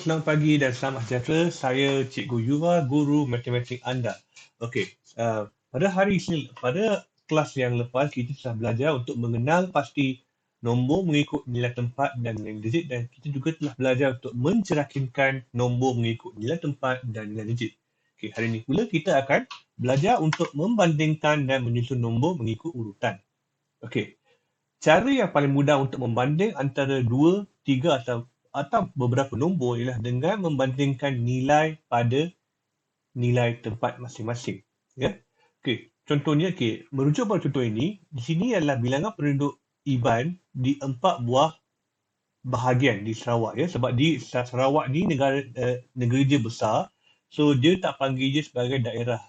selamat pagi dan selamat sejahtera. Saya Cikgu Yuva, guru matematik anda. Okey, pada kelas yang lepas kita telah belajar untuk mengenal pasti nombor mengikut nilai tempat dan nilai digit, dan kita juga telah belajar untuk mencerahkinkan nombor mengikut nilai tempat dan nilai digit. Okey, hari ini pula kita akan belajar untuk membandingkan dan menyusun nombor mengikut urutan. Okey, cara yang paling mudah untuk membanding antara 2, 3 atau beberapa nombor ialah dengan membandingkan nilai pada nilai tempat masing-masing. Ya. Okey, contohnya merujuk pada contoh ini, di sini adalah bilangan penduduk Iban di 4 buah bahagian di Sarawak, ya, sebab di Sarawak ni negeri dia besar, so dia tak panggil dia sebagai daerah.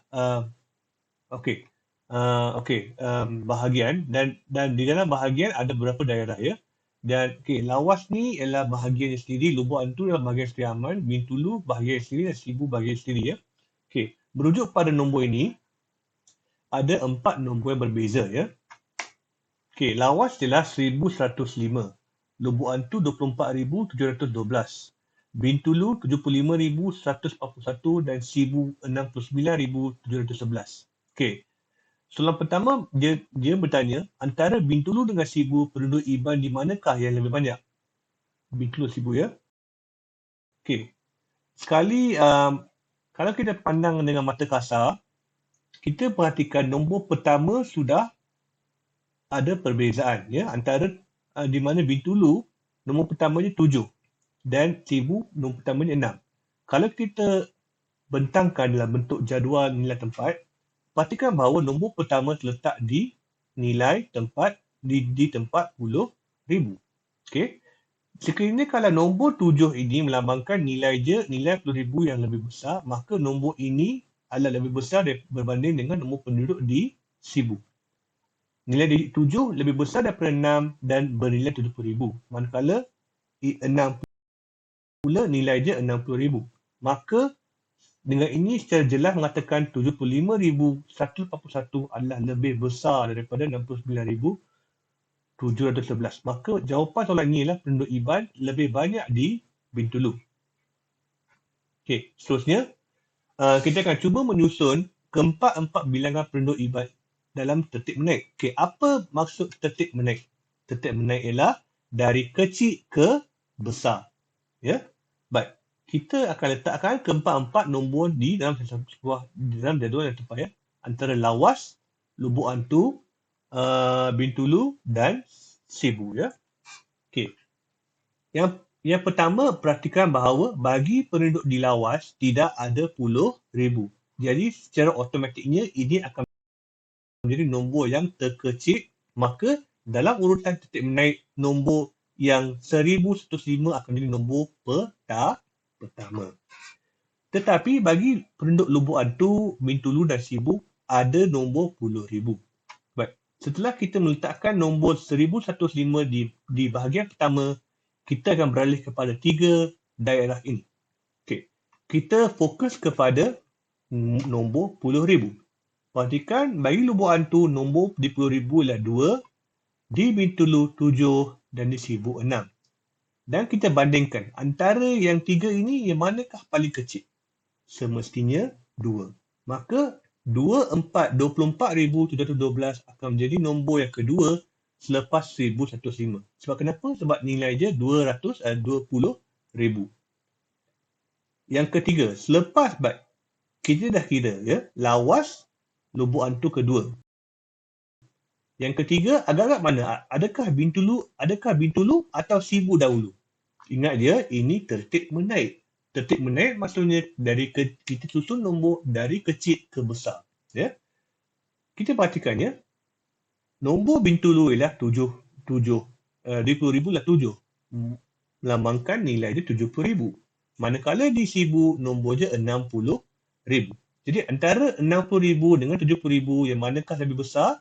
Bahagian, dan di dalam bahagian ada beberapa daerah, ya. Dan Lawas ni ialah bahagian yang sendiri, Lubuk Antu ialah bahagian Seri Aman, Bintulu bahagian sendiri dan Sibu bahagian sendiri, ya. Merujuk pada nombor ini, ada 4 nombor yang berbeza, ya. Lawas ialah 1105, Lubuk Antu 24712, Bintulu 75141 dan Sibu 69711. Soalan pertama, dia bertanya, antara Bintulu dengan Sibu, penduduk Iban di manakah yang lebih banyak? Bintulu, Sibu, ya. Sekali, kalau kita pandang dengan mata kasar, kita perhatikan nombor pertama sudah ada perbezaan, ya, antara di mana Bintulu, nombor pertamanya 7 dan Sibu, nombor pertamanya 6. Kalau kita bentangkan dalam bentuk jadual nilai tempat, perhatikan bahawa nombor pertama terletak di nilai tempat di tempat puluh ribu. Sekiranya kalau nombor 7 ini melambangkan nilai puluh ribu yang lebih besar, maka nombor ini adalah lebih besar berbanding dengan nombor penduduk di Sibu. Nilai digit 7 lebih besar daripada 6 dan bernilai 70,000. Manakala 6 pula nilai dia 60,000. Maka dengan ini secara jelas mengatakan 75,141 adalah lebih besar daripada 69,711. Maka jawapan soalan ini ialah penduduk Iban lebih banyak di Bintulu. Seterusnya, kita akan cuba menyusun keempat-empat bilangan penduduk Iban dalam tertib menaik. Apa maksud tertib menaik? Tertib menaik ialah dari kecil ke besar. Ya, baik. Kita akan letakkan keempat-empat nombor di dalam jadual yang tepat, ya. Antara Lawas, Lubuk Antu, Bintulu dan Sibu, ya. Yang pertama, perhatikan bahawa bagi penduduk di Lawas tidak ada puluh ribu. Jadi secara automatiknya ini akan menjadi nombor yang terkecil, maka dalam urutan tertib menaik, nombor yang 1105 akan menjadi nombor pertama. Tetapi bagi penduduk Lubuk Antu, Bintulu dan Sibu ada nombor puluh ribu. Baik. Setelah kita meletakkan nombor 1105 di bahagian pertama, kita akan beralih kepada 3 daerah ini. Kita fokus kepada nombor puluh ribu. Perhatikan, bagi Lubuk Antu, nombor di puluh ribu ialah 2, di Bintulu 7 dan di Sibu 6. Dan kita bandingkan antara yang 3 ini, yang manakah paling kecil? Semestinya 2. Maka 24,712 akan menjadi nombor yang kedua selepas 1105. Sebab kenapa? Sebab nilai dia 20,000. Yang ketiga, selepas kita dah kira, ya, Lawas, Lubuk Antu kedua. Yang ketiga, agak-agak mana? Adakah Bintulu atau Sibu dahulu? Ingat dia, ini tertib menaik. Tertib menaik maksudnya kita susun nombor dari kecil ke besar. Ya? Kita perhatikan, ya. Nombor Bintulu ialah 7. Di 10,000 ialah 7. Melambangkan nilai dia 70,000. Manakala di Sibu, nombor dia 60,000. Jadi antara 60,000 dengan 70,000, yang manakah lebih besar?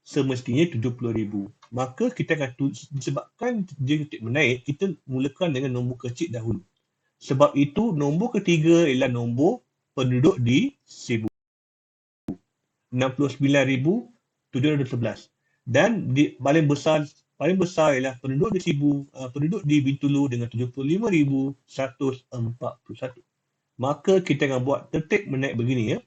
Semestinya 70,000. Maka kita akan disebabkan dia tertib menaik, kita mulakan dengan nombor kecil dahulu. Sebab itu nombor ketiga ialah nombor penduduk di Sibu. 69,711. Dan paling besar paling besar ialah penduduk di Bintulu dengan 75,141. Maka kita akan buat tertib menaik begini ya.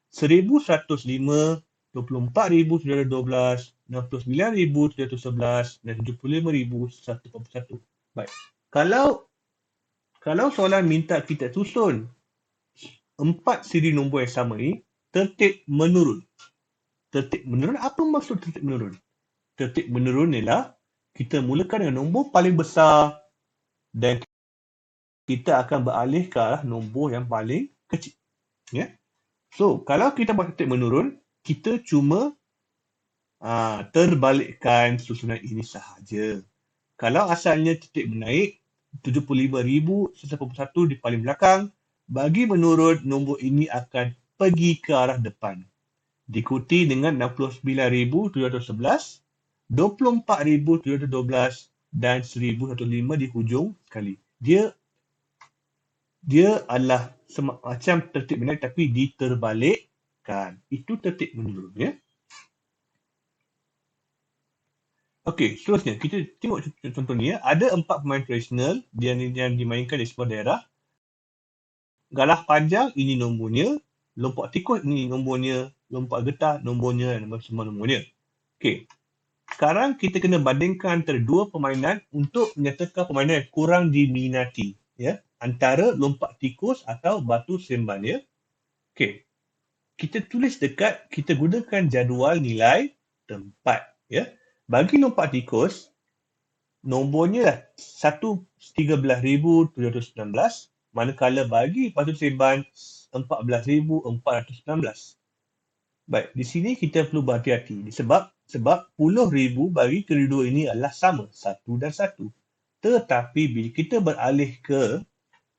1,105, 24,712, 69,711 dan 75,141. Baik. Kalau soalan minta kita susun 4 siri nombor yang sama ni, tertib menurun. Tertib menurun, apa maksud tertib menurun? Tertib menurun ialah kita mulakan dengan nombor paling besar dan kita akan beralih ke arah nombor yang paling kecil. Ya. So, kalau kita buat tertib menurun, kita cuma terbalikkan susunan ini sahaja. Kalau asalnya tertib menaik, 75,141 di paling belakang, bagi menurun, nombor ini akan pergi ke arah depan. Diikuti dengan 69,711, 24,712 dan 1,105 di hujung sekali. Dia adalah macam tertib menaik tapi diterbalikkan. Itu tertib menurun ya. Okey, seterusnya kita tengok contoh ni ya. Ada 4 pemain tradisional yang dimainkan di sebuah daerah. Galah panjang ini nombornya, lompat tikus ini nombornya, lompat getah nombornya dan semua nombornya. Okey. Sekarang kita kena bandingkan antara dua permainan untuk menyatakan permainan yang kurang diminati ya, antara lompat tikus atau batu seremban ya. Okey. Kita tulis dekat, kita gunakan jadual nilai tempat ya. Bagi lompat tikus, nombornya lah 13,719, manakala bagi batu seremban 14,419. Baik, di sini kita perlu berhati-hati sebab puluh ribu bagi kedua ini adalah sama, 1 dan 1. Tetapi bila kita beralih ke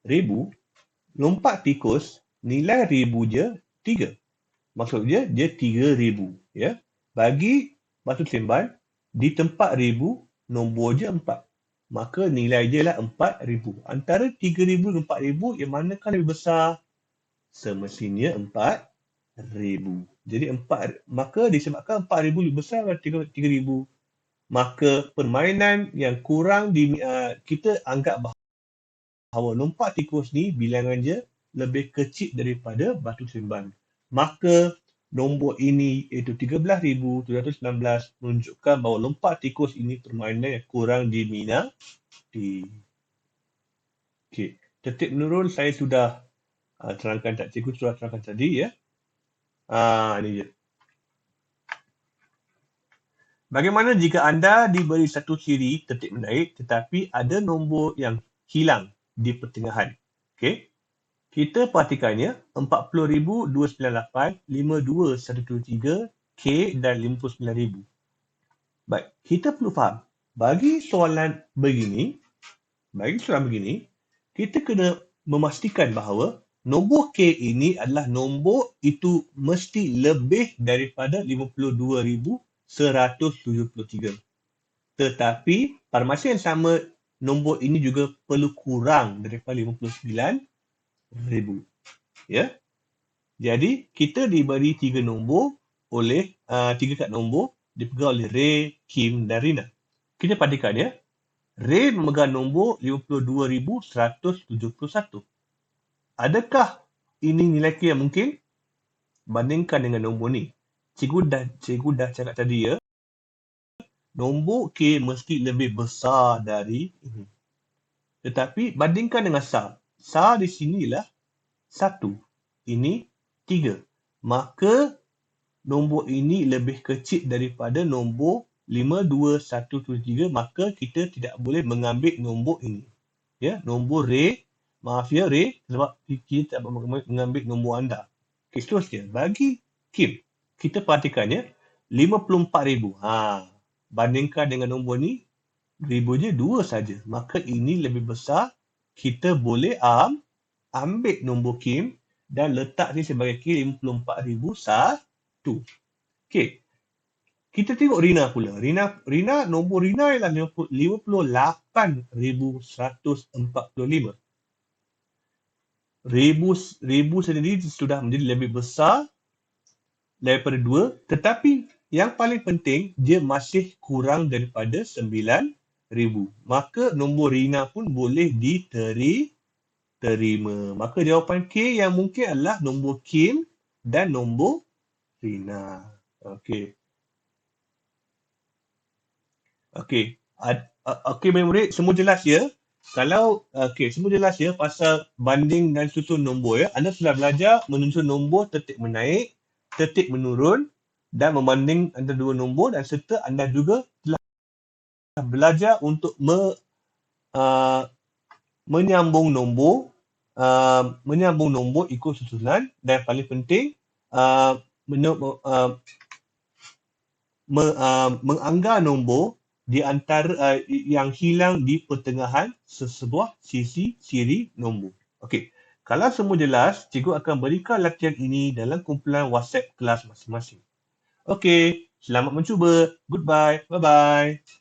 ribu, lompat tikus nilai ribu je 3. Maksudnya dia 3,000 ya. Bagi batu seremban di tempat ribu nombor je 4. Maka nilai dia lah 4,000. Antara 3,000 dan 4,000 yang manakah lebih besar? Semestinya 4,000. Jadi maka disebabkan 4,000 lebih besar daripada 3,000, maka permainan yang kurang kita anggap bahawa lompat tikus ni bilangan dia lebih kecil daripada batu seremban. Maka nombor ini iaitu 13,719 menunjukkan bahawa lompat tikus ini permainan yang kurang diminati. Okey, tertib menurun saya sudah terangkan, cikgu sudah terangkan tadi ya. Ini je. Bagaimana jika anda diberi satu siri tertib menaik tetapi ada nombor yang hilang di pertengahan? Okey. Kita perhatikannya 40,298, 52,123, K dan 59,000. Baik, kita perlu faham. Bagi soalan begini, kita kena memastikan bahawa nombor K ini adalah nombor itu mesti lebih daripada 52,173. Tetapi pada masa yang sama, nombor ini juga perlu kurang daripada 59,000. Ya. Jadi kita diberi 3 nombor oleh 3 kad nombor dipegang oleh Ray, Kim dan Rina. Kita perhatikan ya. Ray memegang nombor 52,171. Adakah ini nilai K yang mungkin? Bandingkan dengan nombor ni. Cikgu dah cakap tadi ya. Nombor K mesti lebih besar dari ini. Tetapi bandingkan dengan SAR. SAR di sinilah 1. Ini 3. Maka nombor ini lebih kecil daripada nombor 52,173. Maka kita tidak boleh mengambil nombor ini. Ya, nombor Ray. Maaf ya Ray, sebab kita tak mengambil nombor anda. Okay, seterusnya. Bagi Kim, kita perhatikannya 54,000. Bandingkan dengan nombor ni, ribu je 2 saja. Maka ini lebih besar. Kita boleh ambil nombor Kim dan letak ni sebagai K 54,001. Okey. Kita tengok Rina pula. Nombor Rina ialah 58,145. Ribu sendiri sudah menjadi lebih besar daripada 2, tetapi Yang paling penting, dia masih kurang daripada 9,000. Maka nombor Rina pun boleh diterima. Maka jawapan K yang mungkin adalah nombor Kim dan nombor Rina. Okey. Okey. Okey, murid-murid, semua jelas ya? Kalau semua jelas ya pasal banding dan susun nombor ya. Anda sudah belajar menyusun nombor tertib menaik, tertib menurun dan membanding antara dua nombor, dan serta anda juga telah belajar untuk menyambung nombor ikut susunan, dan paling penting uh, menganggar nombor di antara yang hilang di pertengahan sesebuah sisi siri nombor. Okey. Kalau semua jelas, cikgu akan berikan latihan ini dalam kumpulan WhatsApp kelas masing-masing. Okey, selamat mencuba. Goodbye. Bye-bye.